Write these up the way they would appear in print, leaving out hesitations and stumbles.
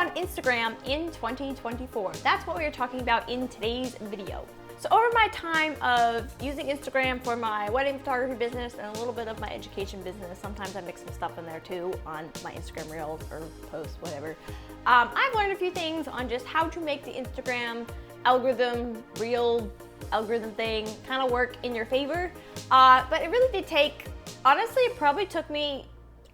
on Instagram in 2024? That's what we are talking about in today's video. So over my time of using Instagram for my wedding photography business and a little bit of my education business, sometimes I mix some stuff in there too on my Instagram reels or posts, whatever. I've learned a few things on just how to make the Instagram algorithm, reel algorithm thing kind of work in your favor. But it really did take, honestly, it probably took me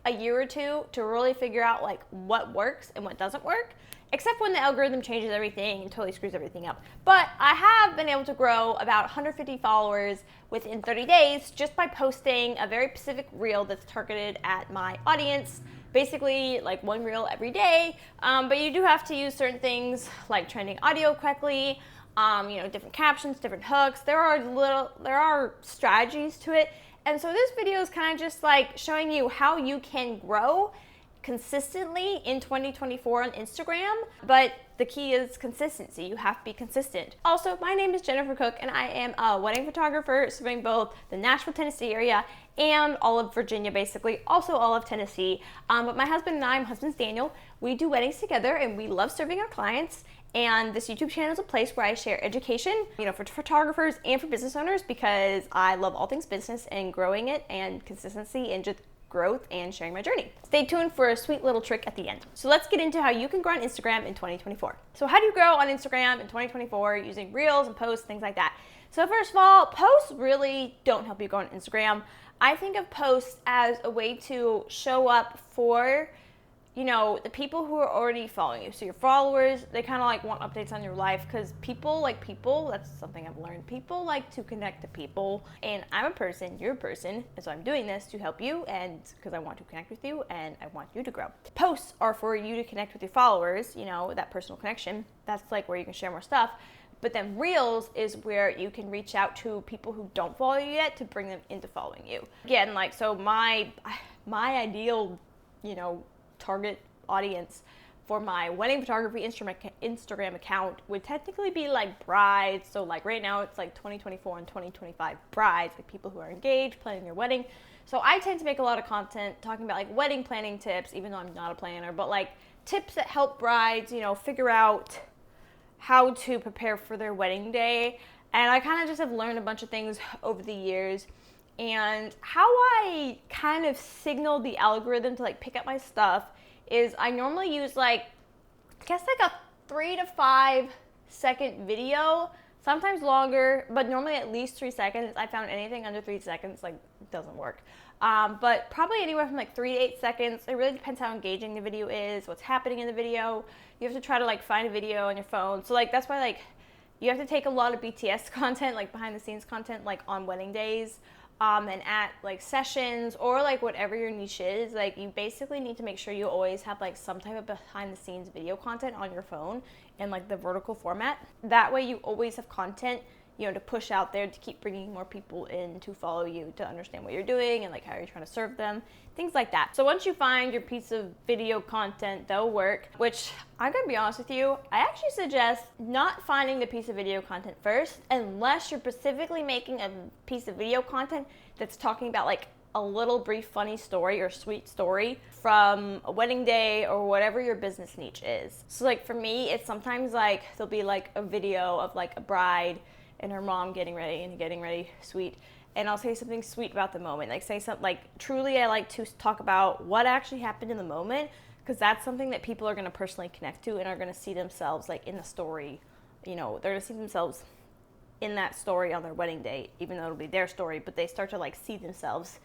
a year or two to really figure out like what works and what doesn't work. Except when the algorithm changes everything and totally screws everything up. But I have been able to grow about 150 followers within 30 days just by posting a very specific reel that's targeted at my audience. Basically like one reel every day. But you do have to use certain things like trending audio correctly, different captions, different hooks. There are strategies to it. And so this video is kind of just like showing you how you can grow consistently in 2024 on Instagram, but the key is consistency. You have to be consistent. Also, my name is Jennifer Cook and I am a wedding photographer serving both the Nashville, Tennessee area and all of Virginia, basically, also all of Tennessee. But my husband and I, my husband's Daniel, we do weddings together and we love serving our clients. And this YouTube channel is a place where I share education, for photographers and for business owners, because I love all things business and growing it and consistency and just growth and sharing my journey. Stay tuned for a sweet little trick at the end. So let's get into how you can grow on Instagram in 2024. So how do you grow on Instagram in 2024 using reels and posts, things like that? So first of all, posts really don't help you grow on Instagram. I think of posts as a way to show up for the people who are already following you. So your followers, they kind of like want updates on your life because people like people. That's something I've learned. People like to connect to people. And I'm a person, you're a person. And so I'm doing this to help you and because I want to connect with you and I want you to grow. Posts are for you to connect with your followers, that personal connection. That's like where you can share more stuff. But then Reels is where you can reach out to people who don't follow you yet to bring them into following you. Again, so my ideal, target audience for my wedding photography Instagram account would technically be like brides. So like right now it's like 2024 and 2025 brides, like people who are engaged, planning their wedding. So I tend to make a lot of content talking about like wedding planning tips, even though I'm not a planner, but like tips that help brides, figure out how to prepare for their wedding day. And I kind of just have learned a bunch of things over the years. And how I kind of signal the algorithm to like pick up my stuff is I normally use a 3 to 5 second video, sometimes longer, but normally at least 3 seconds. I found anything under 3 seconds doesn't work. But probably anywhere from 3 to 8 seconds. It really depends how engaging the video is, what's happening in the video. You have to try to find a video on your phone. So that's why you have to take a lot of BTS content, behind the scenes content, on wedding days. And at sessions or whatever your niche is, you basically need to make sure you always have some type of behind the scenes video content on your phone in the vertical format. That way you always have content, to push out there to keep bringing more people in to follow you, to understand what you're doing and how you're trying to serve them, things like that. So once you find your piece of video content that'll work, which I'm gonna be honest with you, I actually suggest not finding the piece of video content first unless you're specifically making a piece of video content that's talking about a little brief funny story or sweet story from a wedding day or whatever your business niche is. So for me, it's sometimes there'll be a video of a bride and her mom getting ready sweet, and I'll say something sweet about the moment, say something truly I like to talk about what actually happened in the moment, because that's something that people are going to personally connect to and are going to see themselves in the story. They're going to see themselves in that story on their wedding day, even though it'll be their story, but they start to see themselves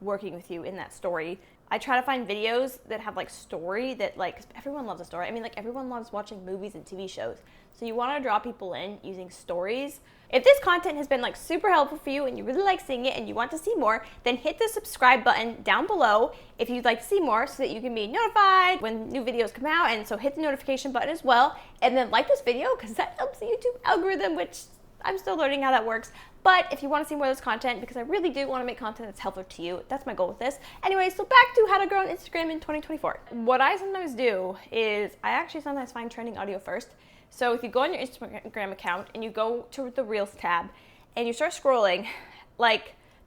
working with you in that story. I try to find videos that have story that 'cause everyone loves a story. I mean, everyone loves watching movies and TV shows. So you want to draw people in using stories. If this content has been super helpful for you and you really like seeing it and you want to see more, then hit the subscribe button down below if you'd like to see more so that you can be notified when new videos come out. And so hit the notification button as well. And then like this video because that helps the YouTube algorithm, which I'm still learning how that works. But if you want to see more of this content, because I really do want to make content that's helpful to you, that's my goal with this. Anyway, so back to how to grow on Instagram in 2024. What I sometimes do is I actually sometimes find trending audio first. So if you go on your Instagram account and you go to the Reels tab and you start scrolling,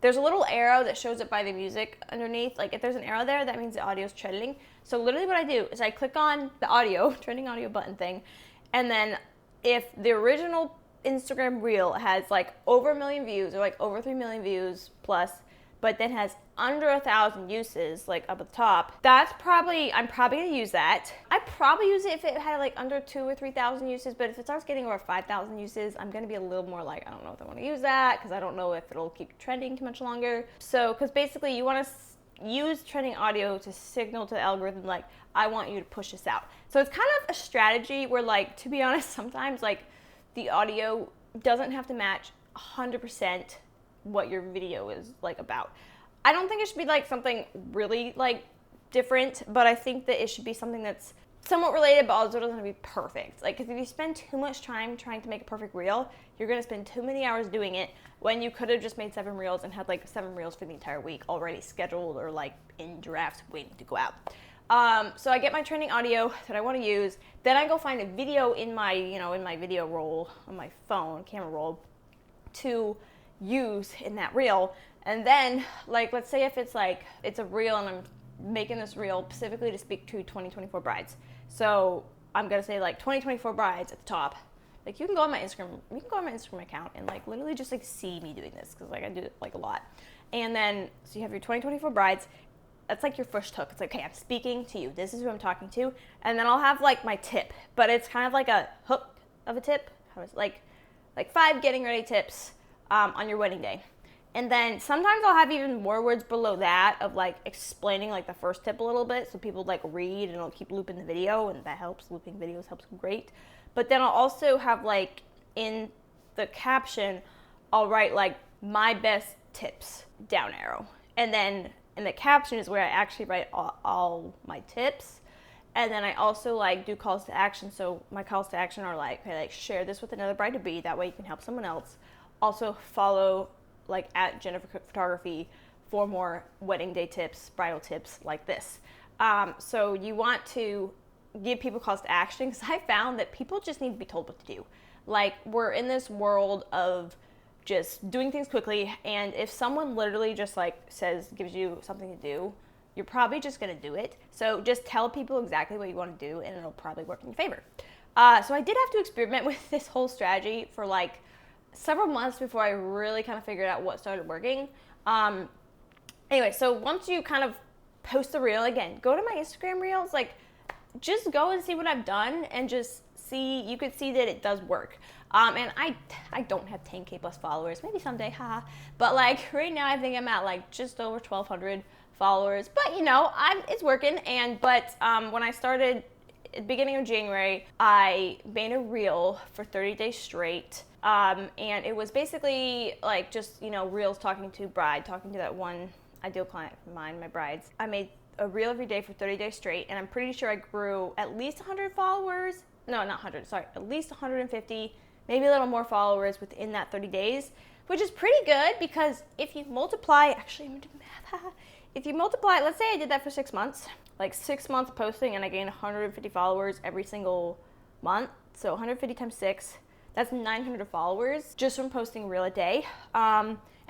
there's a little arrow that shows up by the music underneath. If there's an arrow there, that means the audio is trending. So literally what I do is I click on the audio, trending audio button thing, and then if the original Instagram reel has like over 1 million views or like over 3 million views plus, but then has under 1,000 uses, like up at the top, I'm probably gonna use that. I'd probably use it if it had like under 2,000 or 3,000 uses, but if it starts getting over 5,000 uses, I'm gonna be a little more like, I don't know if I wanna use that, because I don't know if it'll keep trending too much longer. So, because basically you wanna use trending audio to signal to the algorithm, like, I want you to push this out. So it's kind of a strategy where, like, to be honest, sometimes like the audio doesn't have to match 100% what your video is like about. I don't think it should be like something really like different, but I think that it should be something that's somewhat related, but also doesn't have to be perfect. Like, if you spend too much time trying to make a perfect reel, you're gonna spend too many hours doing it when you could have just made 7 reels and had like 7 reels for the entire week already scheduled or like in drafts waiting to go out. So I get my trending audio that I want to use. Then I go find a video in my, in my video roll on my phone, camera roll, to use in that reel. And then, like, let's say if it's like, it's a reel and I'm making this reel specifically to speak to 2024 brides. So I'm going to say like 2024 brides at the top. Like, you can go on my Instagram account and like literally just like see me doing this, because like I do it like a lot. And then, so you have your 2024 brides. That's like your first hook. It's like, okay, I'm speaking to you. This is who I'm talking to. And then I'll have like my tip, but it's kind of like a hook of a tip. How is like 5 getting ready tips on your wedding day. And then sometimes I'll have even more words below that of like explaining like the first tip a little bit, so people like read and it'll keep looping the video, and that helps. Looping videos helps great. But then I'll also have like in the caption, I'll write like my best tips, down arrow. And then in the caption is where I actually write all my tips. And then I also like do calls to action. So my calls to action are like, okay, like share this with another bride to be. That way you can help someone else. Also follow like at Jennifer Cook Photography for more wedding day tips, bridal tips like this. So you want to give people calls to action, because I found that people just need to be told what to do. Like, we're in this world of just doing things quickly, and if someone literally just like gives you something to do, you're probably just gonna do it. So just tell people exactly what you want to do, and it'll probably work in your favor. So I did have to experiment with this whole strategy for like several months before I really kind of figured out what started working. Anyway, so once you kind of post the reel, again, go to my Instagram reels, like just go and see what I've done, and just see, you could see that it does work. And I don't have 10K plus followers, maybe someday, haha. But like right now, I think I'm at like just over 1,200 followers. But it's working. But when I started at the beginning of January, I made a reel for 30 days straight. And it was basically like just, reels talking to that one ideal client of mine, my brides. I made a reel every day for 30 days straight, and I'm pretty sure I grew at least 100 followers. No, not 100, sorry, at least 150, maybe a little more followers within that 30 days, which is pretty good, because if you multiply, actually, I'm gonna do math. If you multiply, let's say I did that for 6 months, like 6 months posting, and I gained 150 followers every single month. So 150 times 6, that's 900 followers just from posting a reel a day.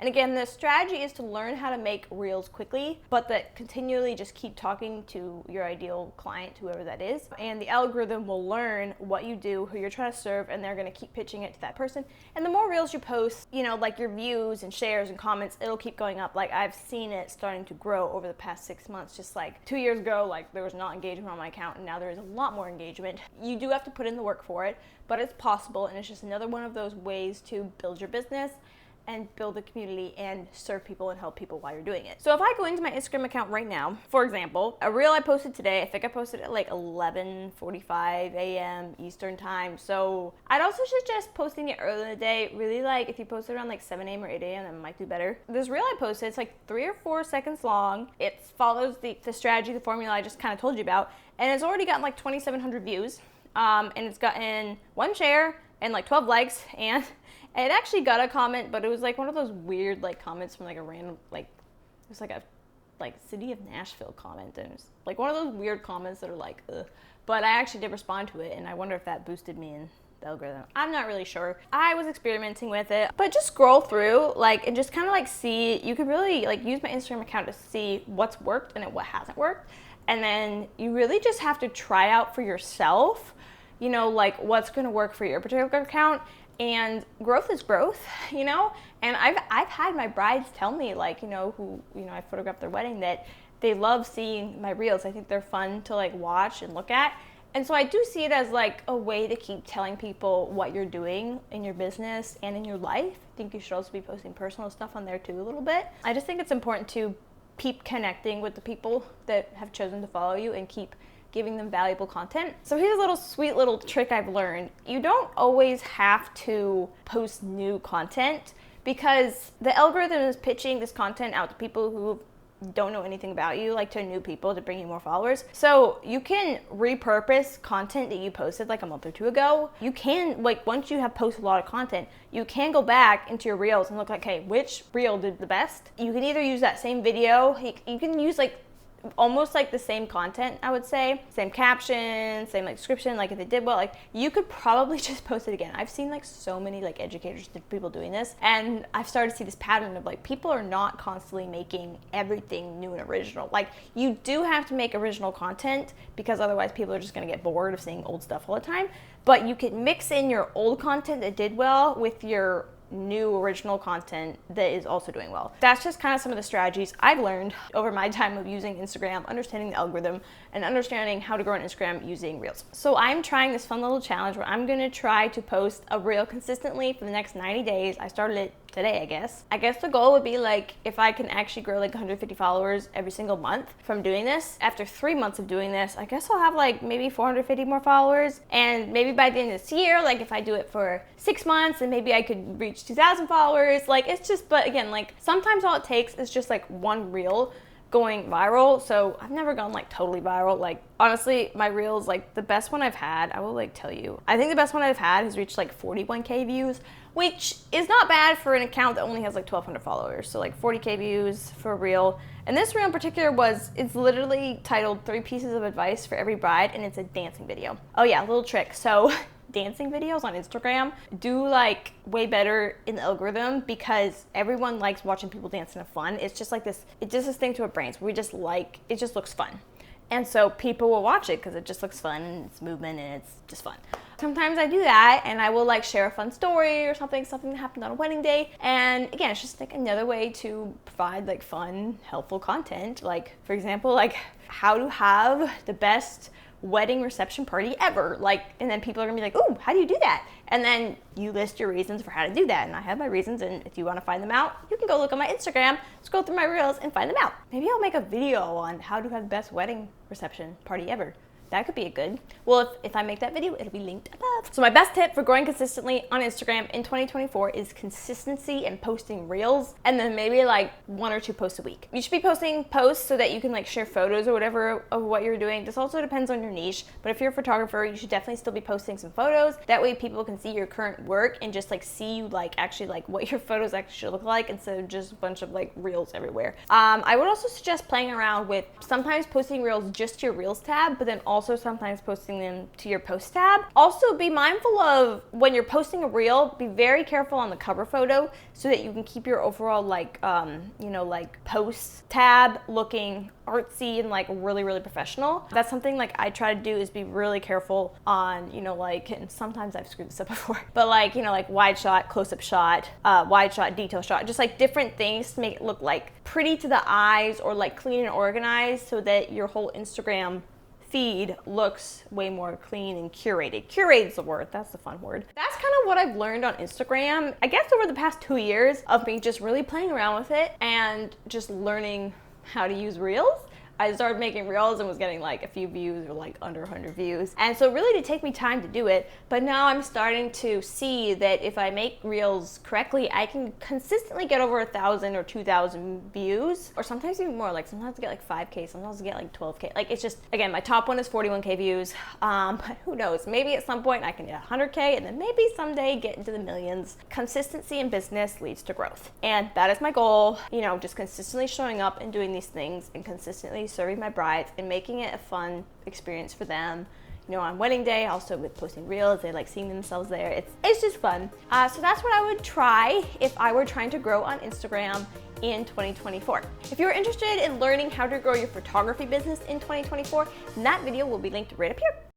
And again, the strategy is to learn how to make reels quickly, but that continually just keep talking to your ideal client, whoever that is. And the algorithm will learn what you do, who you're trying to serve, and they're gonna keep pitching it to that person. And the more reels you post, like your views and shares and comments, it'll keep going up. Like, I've seen it starting to grow over the past 6 months. Just like 2 years ago, like there was not engagement on my account, and now there is a lot more engagement. You do have to put in the work for it, but it's possible, and it's just another one of those ways to build your business and build a community and serve people and help people while you're doing it. So if I go into my Instagram account right now, for example, a reel I posted today, I think I posted at like 11:45 a.m. Eastern time. So I'd also suggest posting it early in the day. Really, like if you post it around like 7 a.m. or 8 a.m., that might do better. This reel I posted, it's like 3 or 4 seconds long. It follows the strategy, the formula I just kind of told you about, and it's already gotten like 2,700 views. And it's gotten 1 share and like 12 likes, and it actually got a comment, but it was like one of those weird like comments from like a random, like it was like a City of Nashville comment, and it's like one of those weird comments that are like, ugh. But I actually did respond to it, and I wonder if that boosted me in the algorithm. I'm not really sure. I was experimenting with it, but just scroll through and just kind of like see. You could really like use my Instagram account to see what's worked and what hasn't worked. And then you really just have to try out for yourself, you know, like what's gonna work for your particular account. And growth is growth, you know? And I've had my brides tell me, like, you know, who, you know, I photographed their wedding, that they love seeing my reels. I think they're fun to like watch and look at. And so I do see it as like a way to keep telling people what you're doing in your business and in your life. I think you should also be posting personal stuff on there too a little bit. I just think it's important to keep connecting with the people that have chosen to follow you and keep giving them valuable content. So here's a little sweet little trick I've learned. You don't always have to post new content, because the algorithm is pitching this content out to people who don't know anything about you, like to new people, to bring you more followers. So you can repurpose content that you posted like a month or two ago. You can, like, once you have posted a lot of content, you can go back into your reels and look like, hey, which reel did the best? You can either use that same video, you can use like almost like the same content, I would say, same caption, same like description, like if it did well, like you could probably just post it again. I've seen like so many like educators, people doing this, and I've started to see this pattern of like people are not constantly making everything new and original. Like you do have to make original content, because otherwise people are just gonna get bored of seeing old stuff all the time. But you can mix in your old content that did well with your new original content that is also doing well. That's just kind of some of the strategies I've learned over my time of using Instagram, understanding the algorithm, and understanding how to grow on Instagram using Reels. So I'm trying this fun little challenge where I'm gonna try to post a reel consistently for the next 90 days. I started it today, I guess. I guess the goal would be like if I can actually grow like 150 followers every single month from doing this. After 3 months of doing this, I guess I'll have like maybe 450 more followers. And maybe by the end of this year, like if I do it for 6 months, and maybe I could reach 2,000 followers. Like it's just, but again, like sometimes all it takes is just like one reel going viral. So I've never gone like totally viral. Like honestly, my reels, like the best one I've had, I will like tell you, I think the best one I've had has reached like 41K views, which is not bad for an account that only has like 1,200 followers. So like 40K views for a reel. And this reel in particular it's literally titled 3 Pieces of Advice for Every Bride, and it's a dancing video. Oh yeah, little trick. So dancing videos on Instagram do like way better in the algorithm, because everyone likes watching people dance and have fun. It's just like this, it's just this thing to our brains. We just like, it just looks fun. And so people will watch it because it just looks fun and it's movement and it's just fun. Sometimes I do that and I will like share a fun story or something that happened on a wedding day. And again, it's just like another way to provide like fun, helpful content. Like for example, like how to have the best wedding reception party ever. Like, and then people are gonna be like, ooh, how do you do that? And then you list your reasons for how to do that. And I have my reasons, and if you wanna find them out, you can go look on my Instagram, scroll through my reels and find them out. Maybe I'll make a video on how to have the best wedding reception party ever. That could be a good. Well, if I make that video, it'll be linked above. So my best tip for growing consistently on Instagram in 2024 is consistency and posting reels, and then maybe like 1 or 2 posts a week. You should be posting posts so that you can like share photos or whatever of what you're doing. This also depends on your niche, but if you're a photographer, you should definitely still be posting some photos. That way people can see your current work and just like see you like actually like what your photos actually should look like, instead of just a bunch of like reels everywhere. I would also suggest playing around with sometimes posting reels just to your reels tab, but then also sometimes posting them to your post tab. Also be mindful of when you're posting a reel, be very careful on the cover photo so that you can keep your overall like, you know, like post tab looking artsy and like really, really professional. That's something like I try to do, is be really careful on, you know, like, and sometimes I've screwed this up before, but like, you know, like wide shot, close-up shot, wide shot, detail shot, just like different things to make it look like pretty to the eyes or like clean and organized, so that your whole Instagram feed looks way more clean and curated. Curated's the word, that's the fun word. That's kind of what I've learned on Instagram, I guess over the past 2 years of me just really playing around with it and just learning how to use reels. I started making reels and was getting like a few views or like under 100 views. And so it really did take me time to do it. But now I'm starting to see that if I make reels correctly, I can consistently get over 1,000 or 2,000 views, or sometimes even more. Like sometimes I get like 5K, sometimes I get like 12K. Like it's just, again, my top one is 41K views. But who knows, maybe at some point I can get 100K and then maybe someday get into the millions. Consistency in business leads to growth. And that is my goal, you know, just consistently showing up and doing these things and consistently serving my brides and making it a fun experience for them. You know, on wedding day, also with posting reels, they like seeing themselves there. It's just fun. So that's what I would try if I were trying to grow on Instagram in 2024. If you're interested in learning how to grow your photography business in 2024, then that video will be linked right up here.